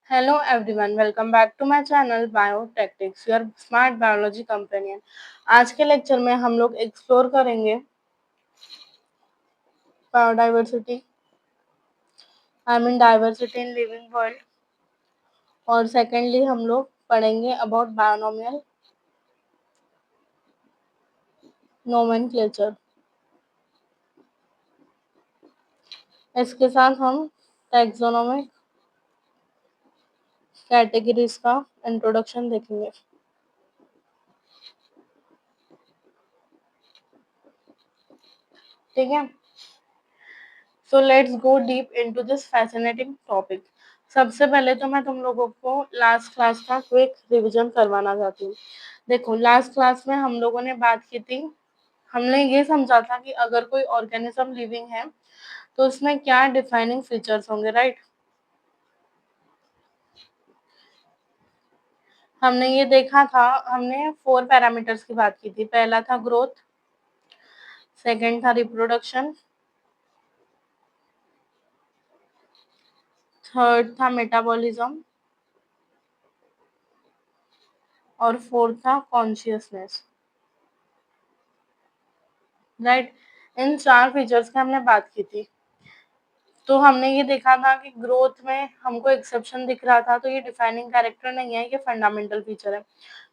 Hello everyone, welcome back to my channel Biotactics, your smart biology companion। आज के lecture में हम लोग एक्सप्लोर करेंगे biodiversity, I mean diversity in living world. और सेकेंडली हम लोग पढ़ेंगे अबाउट बायोनोमियल नोमेनक्लेचर। इसके साथ हम टैक्सोनोमिक कैटेगरीज का इंट्रोडक्शन देखेंगे। ठीक है, so let's go deep into this fascinating topic. सबसे पहले तो मैं तुम लोगों को लास्ट क्लास का क्विक रिवीजन करवाना चाहती हूँ। देखो, लास्ट क्लास में हम लोगों ने बात की थी, हमने ये समझा था कि अगर कोई ऑर्गेनिज्म लिविंग है तो उसमें क्या डिफाइनिंग फीचर्स होंगे, राइट। हमने ये देखा था, हमने 4 पैरामीटर्स की बात की थी। पहला था ग्रोथ, सेकंड था रिप्रोडक्शन, थर्ड था मेटाबॉलिज्म और फोर्थ था कॉन्शियसनेस, राइट। इन 4 फीचर्स की हमने बात की थी। तो हमने ये देखा था कि ग्रोथ में हमको एक्सेप्शन दिख रहा था, तो ये डिफाइनिंग कैरेक्टर नहीं है, ये फंडामेंटल फीचर है।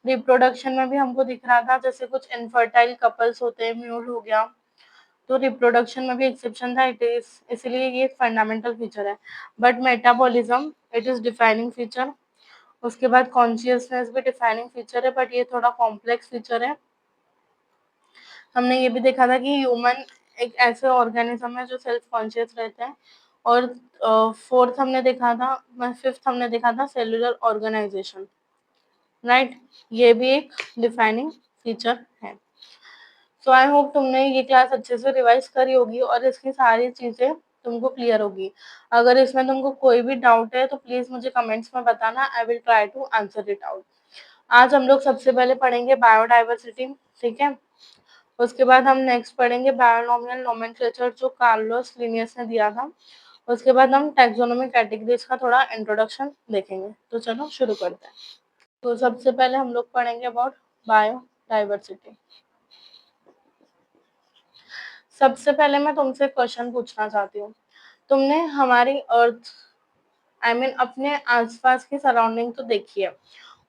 रिप्रोडक्शन में भी हमको दिख रहा था, जैसे कुछ इनफर्टाइल कपल्स होते हैं, म्यूल हो गया, तो रिप्रोडक्शन में भी एक्सेप्शन था, इट इज, इसलिए ये फंडामेंटल फीचर है। But metabolism it is defining feature. उसके बाद कॉन्शियसनेस भी डिफाइनिंग फीचर है, बट ये थोड़ा कॉम्प्लेक्स फीचर है। हमने ये भी देखा था कि ह्यूमन एक ऐसे ऑर्गेनिज्म है जो सेल्फ कॉन्शियस रहते हैं। और फोर्थ हमने देखा था, फिफ्थ हमने देखा था सेलुलर ऑर्गेनाइजेशन, राइट। ये भी एक डिफाइनिंग फीचर है। सो आई होप तुमने ये क्लास अच्छे से रिवाइज करी होगी और इसकी सारी चीजें तुमको क्लियर होगी। अगर इसमें तुमको कोई भी डाउट है तो प्लीज मुझे कमेंट्स में बताना, I will try to answer it out. आज हम लोग सबसे पहले पढ़ेंगे बायोडाइवर्सिटी, ठीक है। उसके बाद हम नेक्स्ट पढ़ेंगे बायोनोमियल नोमेनक्लेचर जो कार्लोस लिनियस ने दिया था। उसके बाद हम टैक्सोनॉमिक कैटेगरीज का थोड़ा इंट्रोडक्शन देखेंगे। तो चलो शुरू करते हैं। तो सबसे पहले हम लोग पढ़ेंगे अबाउट बायोडाइवर्सिटी। सबसे पहले मैं तुमसे क्वेश्चन पूछना चाहती हूँ, तुमने हमारी अर्थ, आई मीन अपने आसपास की सराउंडिंग तो देखी है,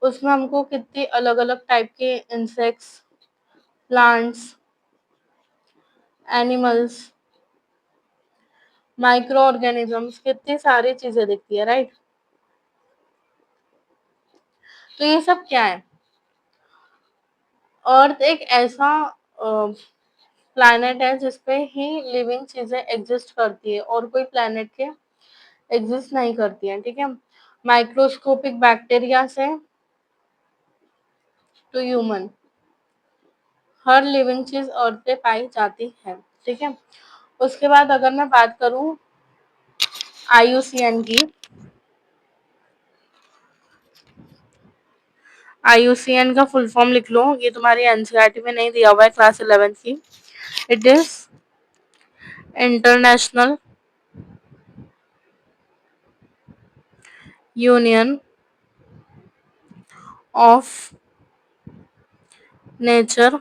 उसमें हमको कितनी अलग अलग टाइप के insects, plants, animals, micro organisms, कितनी सारी चीजें दिखती है, राइट। तो ये सब क्या है? अर्थ एक ऐसा प्लैनेट है जिसपे ही लिविंग चीजें एग्जिस्ट करती है और कोई प्लैनेट के एग्जिस्ट नहीं करती है, ठीक है। माइक्रोस्कोपिक बैक्टीरिया से टू ह्यूमन, हर लिविंग चीज अर्थ पे पाई जाती है, ठीक है। उसके बाद अगर मैं बात करूं आईयूसीएन की, आईयूसीएन का फुल फॉर्म लिख लो, ये तुम्हारी एनसीईआरटी में नहीं दिया हुआ है क्लास 11 की। It is international union of nature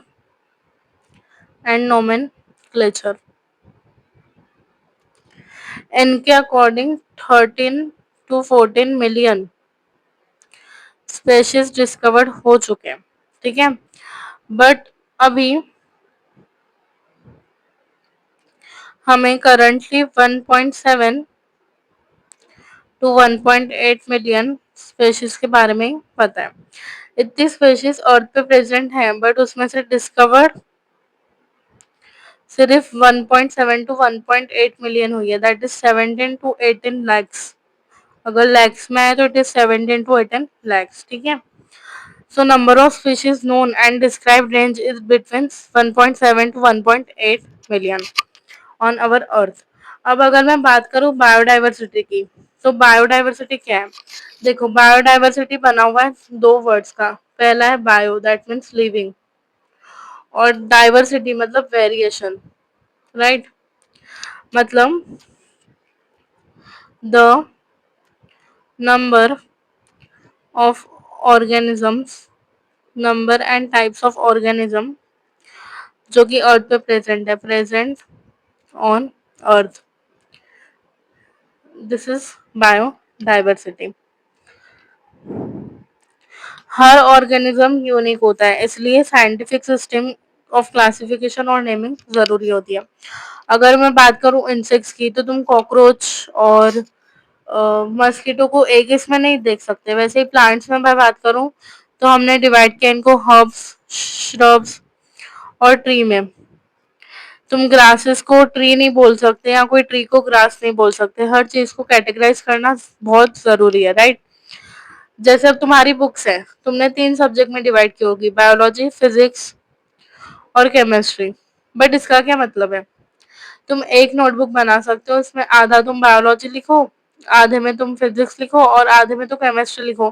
and nomenclature. इनके according 13 to 14 million species discovered हो चुके हैं, ठीक है। बट अभी हमें करंटली 1.7 to 1.8 मिलियन स्पेशीज के बारे में पता है। इतनी स्पेशीज अर्थ पे प्रेजेंट हैं, बट उसमें से डिस्कवर्ड सिर्फ 1.7 to 1.8 मिलियन हुई है, दैट इज 17 to 18 lakhs। अगर लैक्स में है तो इट इज 17 to 18 lakhs, ठीक है। So number of species known and described range is between 1.7 to 1.8 million on our earth. अब अगर मैं बात करूं बायोडाइवर्सिटी की, तो बायोडाइवर्सिटी क्या है? देखो, बायोडाइवर्सिटी बना हुआ है 2 वर्ड्स का। पहला है बायो, दैट मीन्स लिविंग, और डाइवर्सिटी मतलब वेरिएशन, राइट। मतलब the number of organisms, number and types of organism जो कि अर्थ पे प्रेजेंट है, present on earth, this is biodiversity. Her organism unique होता है, इसलिए साइंटिफिक सिस्टम ऑफ क्लासिफिकेशन और नेमिंग जरूरी होती है। अगर मैं बात करूं इंसेक्ट्स की, तो तुम कॉकरोच और मस्कीटो को एक इसमें नहीं देख सकते। वैसे ही प्लांट्स में मैं बात करूं, तो हमने डिवाइड किया इनको हर्ब्स, श्रब्स और ट्री में। तुम ग्रासेस को ट्री नहीं बोल सकते या कोई ट्री को ग्रास नहीं बोल सकते। हर चीज को कैटेगराइज करना बहुत जरूरी है, राइट। जैसे अब तुम्हारी बुक्स है, तुमने 3 सब्जेक्ट में डिवाइड की होगी, बायोलॉजी, फिजिक्स और केमिस्ट्री। बट इसका क्या मतलब है? तुम एक नोटबुक बना सकते हो, उसमें आधा तुम बायोलॉजी लिखो, आधे में तुम फिजिक्स लिखो और आधे में तो केमिस्ट्री लिखो,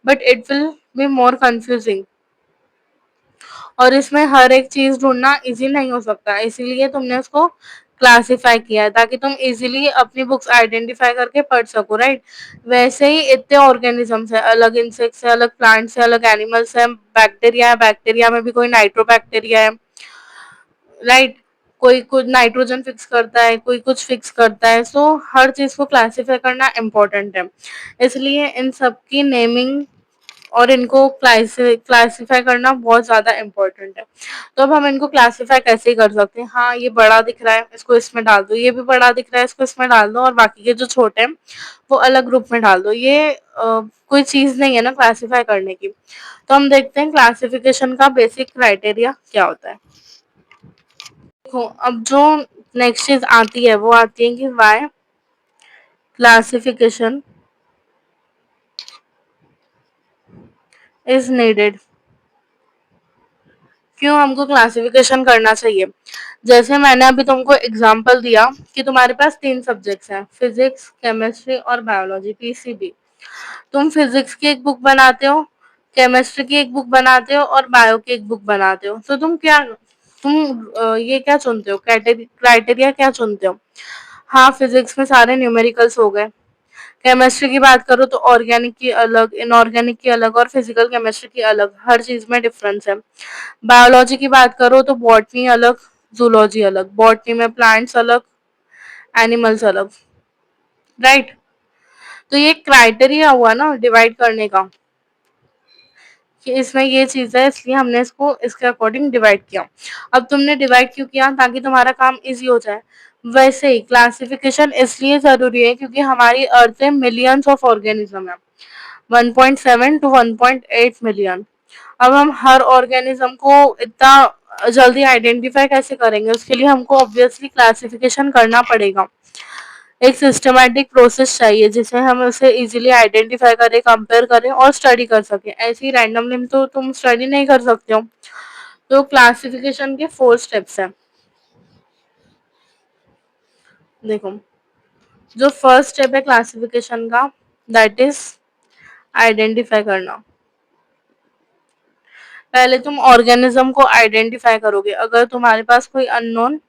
but it will be more confusing. और इसमें हर एक चीज ढूंढना इजी नहीं हो सकता, इसीलिए तुमने उसको क्लासिफाई किया है ताकि तुम इजीली अपनी बुक्स आइडेंटिफाई करके पढ़ सको, राइट। वैसे ही इतने ऑर्गेनिजम्स है, अलग इंसेक्ट्स है, अलग प्लांट्स है, अलग एनिमल्स है, बैक्टीरिया है, बैक्टीरिया में भी कोई नाइट्रोबैक्टीरिया है, राइट। कोई कुछ नाइट्रोजन फिक्स करता है, कोई कुछ फिक्स करता है, सो हर चीज को क्लासिफाई करना इम्पोर्टेंट है। इसलिए इन सब की नेमिंग और इनको क्लासिफाई करना बहुत ज्यादा इम्पोर्टेंट है। तो अब हम इनको क्लासिफाई कैसे कर सकते हैं? हाँ, ये बड़ा दिख रहा है, इसको इसमें डाल दो, ये भी बड़ा दिख रहा है, इसको इसमें डाल दो, और बाकी के जो छोटे हैं वो अलग ग्रुप में डाल दो। ये कोई चीज नहीं है ना क्लासिफाई करने की। तो हम देखते हैं क्लासिफिकेशन का बेसिक क्राइटेरिया क्या होता है। देखो, अब जो नेक्स्ट चीज आती है वो आती है कि वाई क्लासिफिकेशन इज नीडेड। क्यों हमको क्लासिफिकेशन करना चाहिए? जैसे मैंने अभी तुमको एग्जांपल दिया कि तुम्हारे पास 3 सब्जेक्ट्स हैं, फिजिक्स, केमिस्ट्री और बायोलॉजी, पीसीबी। तुम फिजिक्स की एक बुक बनाते हो, केमिस्ट्री की एक बुक बनाते हो और बायो की एक बुक बनाते हो, तो ये क्या चुनते हो, क्राइटेरिया क्या चुनते हो? हाँ, फिजिक्स में सारे न्यूमेरिकल्स हो गए, केमिस्ट्री की बात करो तो ऑर्गेनिक की अलग, इनऑर्गेनिक की अलग और फिजिकल केमिस्ट्री की अलग, हर चीज में डिफरेंस है। बायोलॉजी की बात करो तो बॉटनी अलग, जूलॉजी अलग, बॉटनी में प्लांट्स अलग, एनिमल्स अलग, राइट। तो ये क्राइटेरिया हुआ ना डिवाइड करने का, कि इसमें ये चीज है, इसलिए हमने इसको इसके अकॉर्डिंग डिवाइड किया। अब तुमने डिवाइड क्यों किया? ताकि तुम्हारा काम इजी हो जाए। वैसे ही क्लासिफिकेशन इसलिए जरूरी है क्योंकि हमारी अर्थ में मिलियंस ऑफ ऑर्गेनिज्म है, 1.7 टू 1.8 मिलियन। अब हम हर ऑर्गेनिज्म को इतना जल्दी आइडेंटिफाई कैसे करेंगे? उसके लिए हमको ऑब्वियसली क्लासिफिकेशन करना पड़ेगा। एक सिस्टमैटिक प्रोसेस चाहिए जिसे हम उसे इजीली आइडेंटिफाई करें, कंपेयर करें और स्टडी कर सकें। ऐसे ही रैंडमली तो तुम स्टडी नहीं कर सकते हो। तो क्लासिफिकेशन के 4 स्टेप्स हैं। देखो, जो फर्स्ट स्टेप है क्लासिफिकेशन का, दैट इज आइडेंटिफाई करना। पहले तुम ऑर्गेनिज्म को आइडेंटिफाई करोगे। अगर तुम्हारे पास कोई अननोन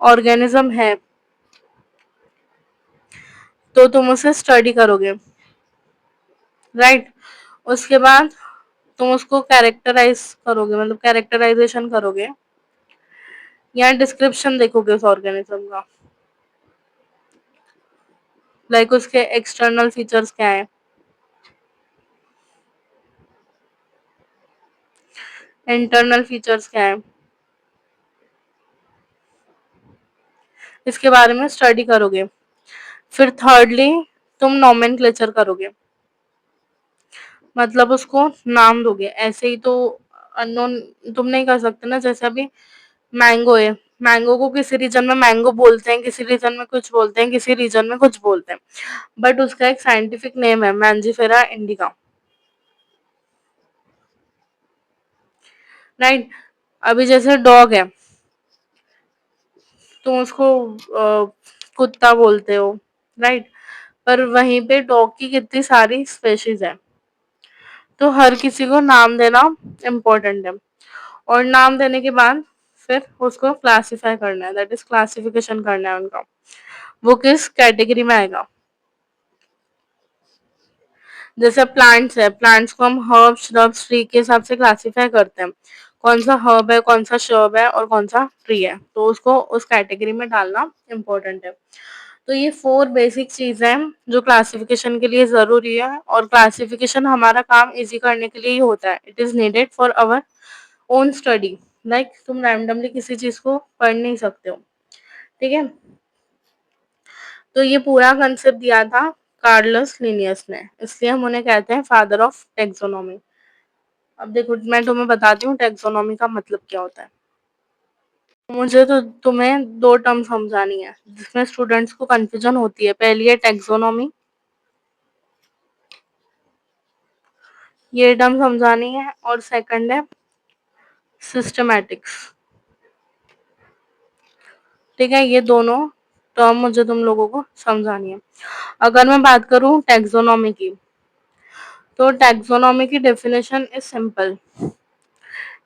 ऑर्गेनिज्म है तो तुम उसे स्टडी करोगे, राइट। उसके बाद तुम उसको कैरेक्टराइज करोगे, मतलब कैरेक्टराइजेशन करोगे या डिस्क्रिप्शन देखोगे उस ऑर्गेनिज्म का, लाइक उसके एक्सटर्नल फीचर्स क्या है, इंटरनल फीचर्स क्या है, इसके बारे में स्टडी करोगे। फिर थर्डली तुम नोमेनक्लेचर करोगे, मतलब उसको नाम दोगे। ऐसे ही तो अननोन तुम नहीं कर सकते ना। जैसे अभी मैंगो है, मैंगो को किसी रीजन में मैंगो बोलते हैं, किसी रीजन में कुछ बोलते हैं, किसी रीजन में कुछ बोलते हैं, बट उसका एक साइंटिफिक नेम है मैंजीफेरा इंडिका, राइट। अभी जैसे डॉग है, तुम उसको कुत्ता बोलते हो, राइट। पर वहीं पे डॉग की कितनी सारी स्पेशीज है, तो हर किसी को नाम देना इम्पोर्टेंट है। और नाम देने के बाद फिर उसको क्लासिफाई करना है, दैट इज क्लासिफिकेशन करना है उनका, वो किस कैटेगरी में आएगा। जैसे प्लांट्स है, प्लांट्स को हम हर्ब, श्रब्स, ट्री के हिसाब से क्लासिफाई करते हैं। कौन सा हर्ब है, कौन सा श्रब है और कौन सा ट्री है, तो उसको उस कैटेगरी में डालना इम्पोर्टेंट है। तो ये 4 बेसिक चीज़ें हैं जो क्लासिफिकेशन के लिए ज़रूरी है, और क्लासिफिकेशन हमारा काम ईज़ी करने के लिए ही होता है। It is needed for our own study. Like तुम रैंडमली किसी चीज़ को पढ़ नहीं सकते हो, ठीक है? तो ये पूरा कंसेप्ट दिया था कार्लस लिनियस ने, इसलिए हम उन्हें कहते हैं फादर ऑफ टैक्सोनॉमी। अब देखो मैं तुम्हें बताती हूँ टैक्सोनॉमी का मतलब क्या होता है। मुझे तो तुम्हें 2 टर्म समझानी है जिसमें स्टूडेंट्स को कंफ्यूजन होती है। पहली है टैक्सोनॉमी, ये टर्म समझानी है, और सेकंड है सिस्टमैटिक्स। ठीक है, ये दोनों टर्म मुझे तुम लोगों को समझानी है। अगर मैं बात करूं टैक्सोनॉमी की, तो टैक्सोनॉमी की definition is simple.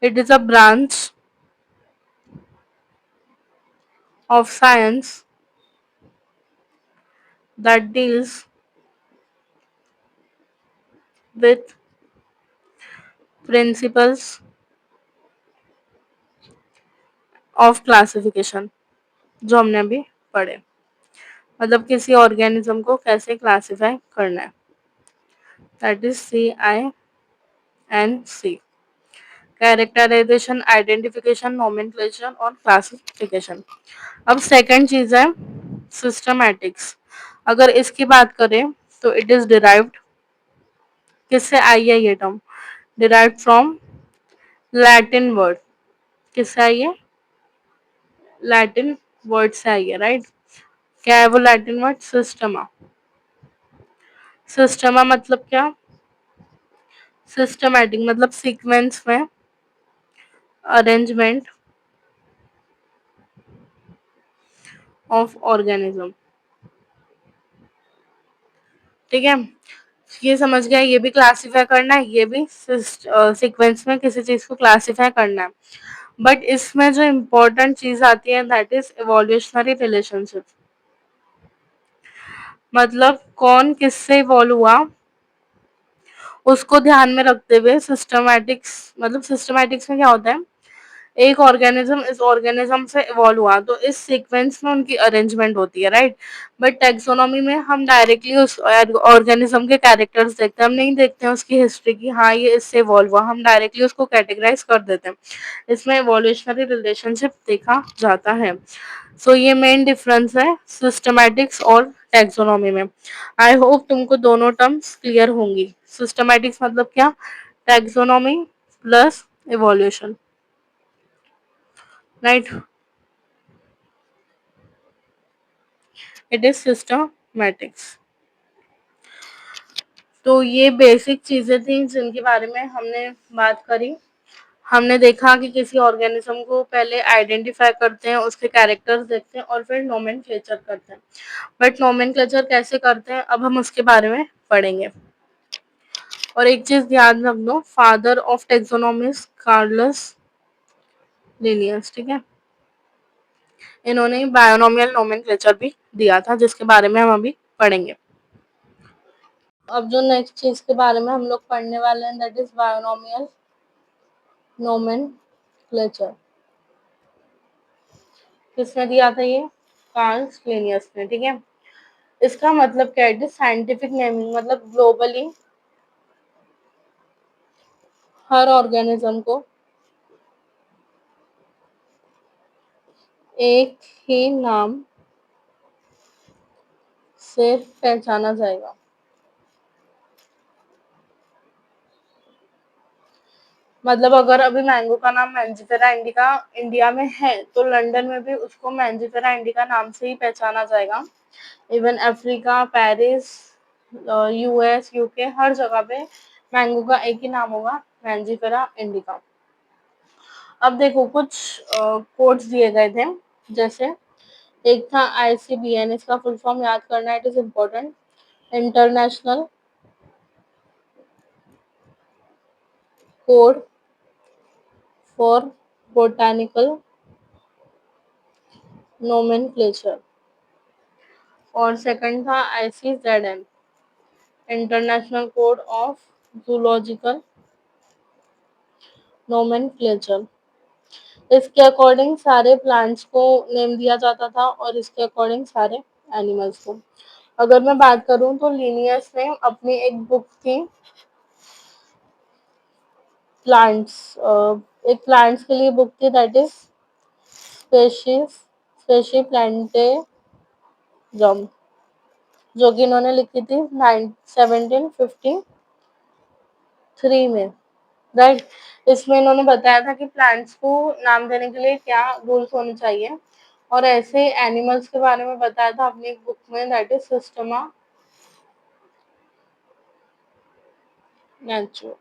It is a branch of science that deals with principles of classification, जो हमने अभी पढ़े। मतलब किसी ऑर्गेनिज्म को कैसे क्लासिफाई करना है, that is CINC। Characterization, identification, nomenclature और क्लासिफिकेशन। अब सेकंड चीज है सिस्टमैटिक्स। अगर इसकी बात करें तो इट इज डिराइव्ड, किससे आई है ये term? Derived from Latin word. किससे आई है? लैटिन वर्ड से आई है, राइट? क्या है वो लैटिन वर्ड? सिस्टमा। सिस्टमा मतलब क्या? सिस्टमैटिक मतलब सीक्वेंस में, अरेंजमेंट ऑफ ऑर्गेनिज्म। ठीक है, ये समझ गया, ये भी क्लासिफाई करना है, ये भी सीक्वेंस में किसी चीज को क्लासिफाई करना है। बट इसमें जो इम्पोर्टेंट चीज आती है दैट इज इवोल्यूशनरी रिलेशनशिप। मतलब कौन किससे इवॉल्व हुआ उसको ध्यान में रखते हुए सिस्टमैटिक्स, मतलब सिस्टमैटिक्स में क्या होता है, एक ऑर्गेनिज्म इस ऑर्गेनिज्म से इवॉल्व हुआ तो इस सीक्वेंस में उनकी अरेंजमेंट होती है, राइट? बट टैक्सोनॉमी में हम डायरेक्टली उस ऑर्गेनिज्म के कैरेक्टर्स देखते हैं, हम नहीं देखते हैं उसकी हिस्ट्री की, हाँ ये इससे इवॉल्व हुआ, हम डायरेक्टली उसको कैटेगराइज कर देते हैं। इसमें इवोल्यूशनरी रिलेशनशिप देखा जाता है। सो ये मेन डिफरेंस है सिस्टमैटिक्स और टैक्सोनॉमी में। आई होप तुमको दोनों टर्म्स क्लियर होंगी। सिस्टमैटिक्स मतलब क्या, taxonomy plus evolution, right? It is systematics. तो ये बेसिक चीजें थी जिनके बारे में हमने बात करी। हमने देखा कि किसी ऑर्गेनिज्म को पहले आइडेंटिफाई करते हैं, उसके कैरेक्टर्स देखते हैं और फिर नोमेनक्लेचर करते हैं। बट नोमेनक्लेचर कैसे करते हैं अब हम उसके बारे में पढ़ेंगे। और एक चीज ध्यान रख दो, father of taxonomist Carolus Linnaeus, ठीक है? इन्होंने बायोनोमियल नोमेनक्लेचर भी दिया था जिसके बारे में हम अभी पढ़ेंगे। अब जो नेक्स्ट चीज के बारे में हम लोग पढ़ने वाले हैं दैट इज बायोनोमियल नोमेनक्लेचर। किसने दिया था ये? कार्ल लिनियस ने, ठीक है? इसका मतलब क्या है? साइंटिफिक नेमिंग, मतलब ग्लोबली हर ऑर्गेनिज्म को एक ही नाम से पहचाना जाएगा। मतलब अगर अभी मैंगो का नाम मैंजिफेरा इंडिका इंडिया में है तो लंदन में भी उसको मैंजिफेरा इंडिका नाम से ही पहचाना जाएगा। Even Africa, Paris, US, UK, हर जगह पे मैंगो का एक ही नाम होगा, मैंजिफेरा इंडिका। अब देखो कुछ कोड्स दिए गए थे, जैसे एक था ICBN, इसका फुल फॉर्म याद करना, it is important. International code for botanical nomenclature. और सेकंड था ICZN, international code of zoological nomenclature. इसके अकॉर्डिंग सारे प्लांट्स को नेम दिया जाता था और इसके अकॉर्डिंग सारे एनिमल्स को। अगर मैं बात करूं तो लिनियस ने अपनी एक बुक थी प्लांट्स, एक प्लांट्स के लिए बुक थी, that is species species plantarum, जो कि इन्होंने लिखी थी 1753 में, राइट। इसमें इन्होंने बताया था कि प्लांट्स को नाम देने के लिए क्या रूल्स होने चाहिए, और ऐसे एनिमल्स के बारे में बताया था अपनी एक बुक में, दैट इज सिस्टमा नेचुरल।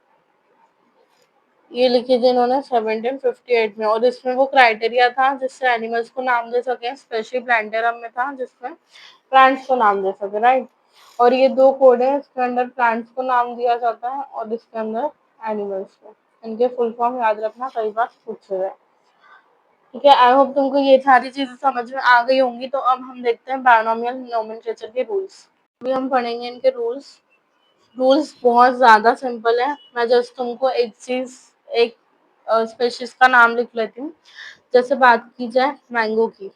ये लिखी थी इन्होंने 1758 में, और इसमें वो क्राइटेरिया था जिससे एनिमल्स को नाम दे सके, स्पेशली प्लांटेरम में था जिसमें प्लांट्स को नाम दे सके, राइट। और ये दो कोड है, इसके अंदर प्लांट्स को नाम दिया जाता है और इसके अंदर एनिमल्स को। इनके फुल फॉर्म याद रखना, कई बार पूछे गए। ठीक है, आई होप तुमको ये सारी चीजें समझ में आ गई होंगी। तो अब हम देखते हैं बायनोमियल नोमेनक्लेचर के रूल्स। अभी हम पढ़ेंगे इनके रूल्स। रूल्स बहुत ज्यादा सिंपल है। मैं जस्ट तुमको एक चीज, एक स्पेशीज का नाम लिख लेती हूँ। जैसे बात की जाए मैंगो की,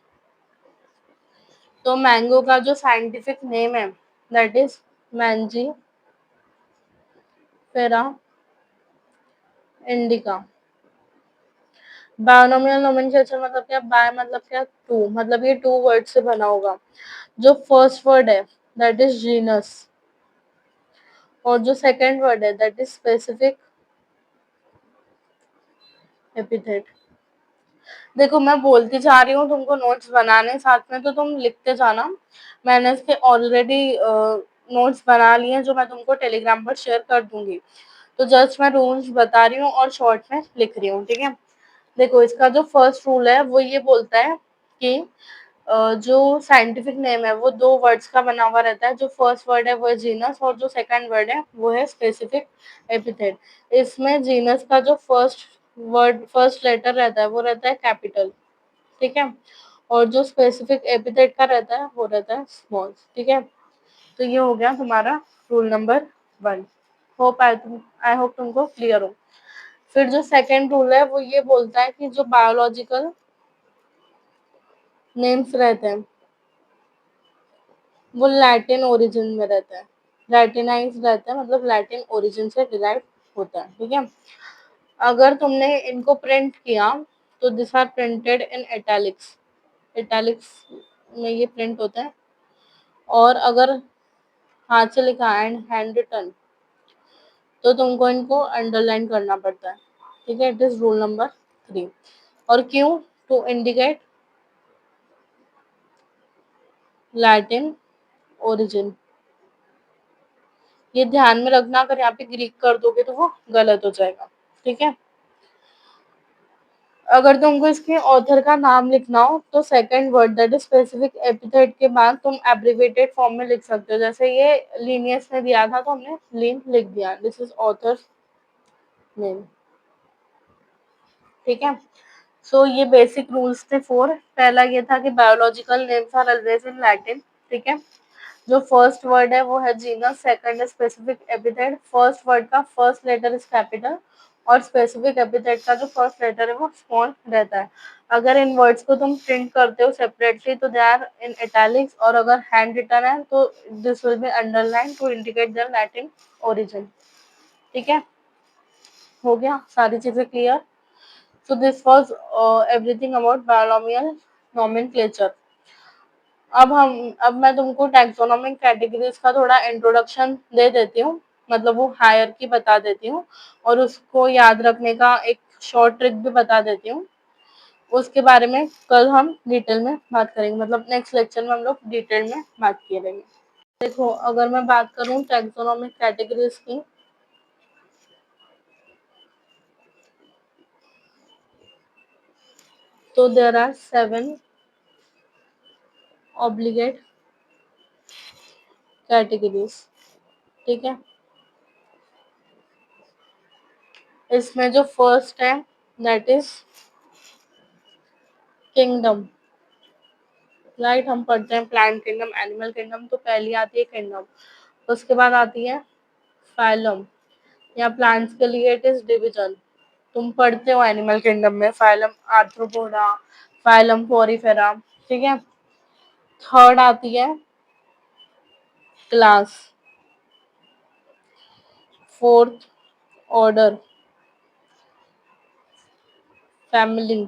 तो मैंगो का जो साइंटिफिक नेम है दैट इज मैंजी फेरा इंडिका। बायोनोमियल नोमेनक्लेचर मतलब क्या? बाय मतलब क्या? टू, मतलब ये टू वर्ड से बना होगा। जो फर्स्ट वर्ड है दैट इज जीनस, और जो सेकंड वर्ड है दैट इज स्पेसिफिक एपिथेट। देखो मैं बोलती जा रही हूँ, तुमको नोट्स बनाने साथ में, तो तुम लिखते जाना। मैंने इसके ऑलरेडी नोट्स बना लिए हैं जो मैं तुमको टेलीग्राम पर शेयर कर दूंगी। तो जस्ट मैं रूल्स बता रही हूँ और शॉर्ट में लिख रही हूँ, ठीक है। देखो इसका जो फर्स्ट रूल है वो ये बोलता है कि जो साइंटिफिक नेम है वो दो वर्ड्स का बना हुआ रहता है। जो फर्स्ट वर्ड है वो है जीनस, और जो सेकंड वर्ड है वो है स्पेसिफिक एपिथेट। इसमें जीनस का जो फर्स्ट लेटर रहता है वो रहता है कैपिटल, ठीक है। और जो स्पेसिफिक एपिथेट का रहता है वो रहता है स्मॉल, ठीक है। तो ये हो गया तुम्हारा रूल नंबर 1। आई होप तुमको क्लियर हो। फिर जो सेकंड रूल है वो ये बोलता है कि जो बायोलॉजिकल नेम्स रहते हैं वो लैटिन ओरिजिन में रहता है, लैटिनाइज रहता है, मतलब लैटिन ओरिजिन से डिराइव होता है, ठीक है। अगर तुमने इनको प्रिंट किया तो this are printed in italics, italics में ये प्रिंट होता है। और अगर हाथ से लिखा एंड हैंड रिटन तो तुमको इनको अंडरलाइन करना पड़ता है, ठीक है। It is rule number 3। और क्यों? To indicate Latin origin. ये ध्यान में रखना, अगर यहाँ पे ग्रीक कर दोगे तो वो गलत हो जाएगा, ठीक है। अगर तुमको इसके ऑथर का नाम लिखना हो तो second word that is specific epithet के बाद तुम एब्रिविएटेड फॉर्म में लिख सकते हो। जैसे ये लीनियस ने दिया था तो हमने लीन लिख दिया, दिस इज ऑथर नेम, ठीक है। सो ये बेसिक रूल्स थे 4। पहला ये था कि biological names are always in Latin, ठीक है। जो फर्स्ट वर्ड है वो है जीनस, सेकंड है स्पेसिफिक एपिथेट। फर्स्ट वर्ड का फर्स्ट लेटर इज कैपिटल और स्पेसिफिक एपिथेट का जो फर्स्ट लेटर है वो स्मॉल रहता है। अगर इन वर्ड्स को तुम प्रिंट करते हो सेपरेटली तो दे आर इन इटैलिक्स, और अगर हैंड रिटन है तो this will be underline to indicate their Latin origin, ठीक है। हो गया सारी चीजें clear. So this was everything about binomial nomenclature. अब मैं तुमको टैक्सोनॉमिक कैटेगरीज का थोड़ा इंट्रोडक्शन दे देती हूँ, मतलब वो हायरार्की बता देती हूँ, और उसको याद रखने का एक शॉर्ट ट्रिक भी बता देती हूँ। उसके बारे में कल हम डिटेल में बात करेंगे, मतलब नेक्स्ट लेक्चर में हम लोग डिटेल में बात करेंगे। देखो अगर मैं बात करूँ टैक्सोनॉमिक कैटेगरीज की, तो देयर आर 7 ऑब्लिगेट कैटेगरीज, ठीक है। इसमें जो फर्स्ट है दैट इज किंगडम, राइट। हम पढ़ते हैं प्लांट किंगडम, एनिमल किंगडम, तो पहली आती है किंगडम। उसके बाद आती है फाइलम, या प्लांट्स के लिए इट इज डिवीजन। तुम पढ़ते हो एनिमल किंगडम में, फाइलम आर्थ्रोपोडा, फाइलम पोरिफेरा, ठीक है। थर्ड आती है class, fourth order, family,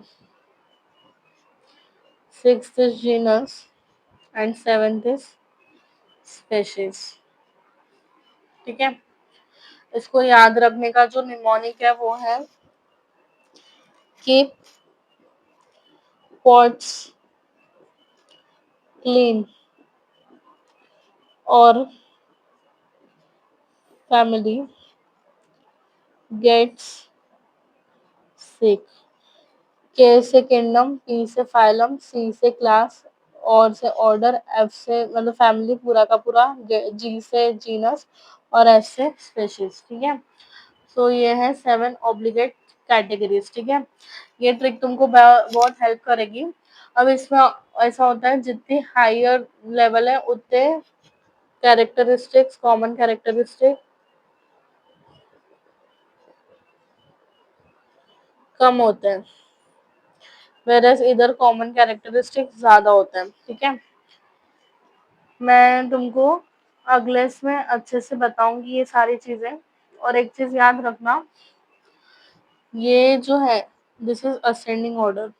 sixth is genus, and seventh is species, ठीक है। इसको याद रखने का जो निमोनिक है वो है कीप पॉट्स क्लीन, और फैमिली गेट्स सिक। के से किंगडम, पी से फाइलम, सी से क्लास, और से ऑर्डर, एफ से मतलब फैमिली पूरा का पूरा, जी से जीनस, और एस से स्पेशीज, ठीक है। सो ये है 7 ऑब्लिगेट कैटेगरीज, ठीक है। ये ट्रिक तुमको बहुत हेल्प करेगी। अब इसमें ऐसा होता है जितनी हायर लेवल है उतने कैरेक्टरिस्टिक्स, कॉमन कैरेक्टरिस्टिक कम होते हैं, वेरएस इधर कॉमन कैरेक्टरिस्टिक ज्यादा होते हैं, ठीक है। मैं तुमको अगले इसमें अच्छे से बताऊंगी ये सारी चीजें। और एक चीज याद रखना, ये जो है दिस इज असेंडिंग ऑर्डर,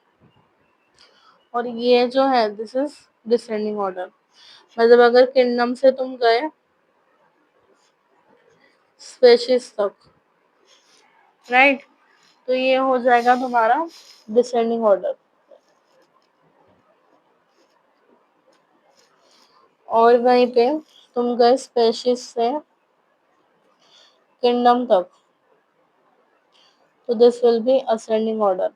और ये जो है दिस इज डिसेंडिंग ऑर्डर। मतलब अगर किंगडम से तुम गए स्पेशीज तक, राइट, तो ये हो जाएगा तुम्हारा डिसेंडिंग ऑर्डर। और वहीं पे तुम गए स्पेशीज से किंगडम तक, तो this will B ascending order.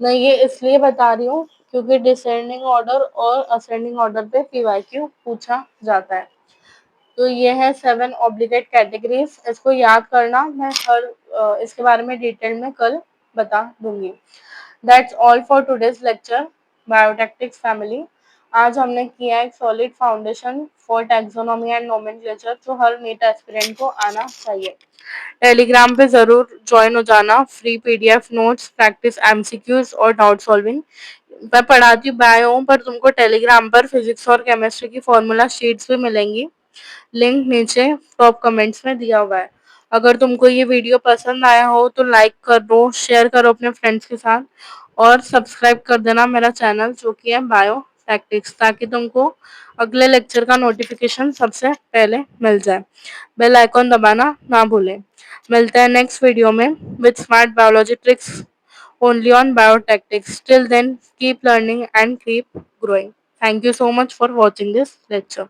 मैं ये इसलिए बता रही हूँ क्योंकि डिसेंडिंग ऑर्डर और असेंडिंग ऑर्डर पे पीवाईक्यू पूछा जाता है। तो ये है 7 ऑब्लिगेट कैटेगरीज, इसको याद करना। मैं हर इसके बारे में डिटेल में कल बता दूंगी। That's all for today's lecture biotactics family. आज हमने किया एक solid foundation for taxonomy and nomenclature जो हर नीट एस्पिरेंट को आना चाहिए। टेलीग्राम पे जरूर ज्वाइन हो जाना। Free PDF notes, practice MCQs और डाउट सॉल्विंग मैं पढ़ाती हूँ बायो, पर तुमको टेलीग्राम पर फिजिक्स और केमिस्ट्री की फॉर्मूला शीट्स भी मिलेंगी। लिंक नीचे टॉप कमेंट्स में दिया हुआ है। अगर तुमको ये वीडियो पसंद आया हो तो लाइक कर दो, शेयर करो अपने फ्रेंड्स के साथ, और सब्सक्राइब कर देना मेरा चैनल जो कि है बायो टैक्टिक्स, ताकि तुमको अगले लेक्चर का नोटिफिकेशन सबसे पहले मिल जाए। बेल आइकॉन दबाना ना भूलें। मिलते हैं नेक्स्ट वीडियो में with smart biology tricks only on biotactics. Till then, keep learning and keep growing. Thank you so much for watching this lecture.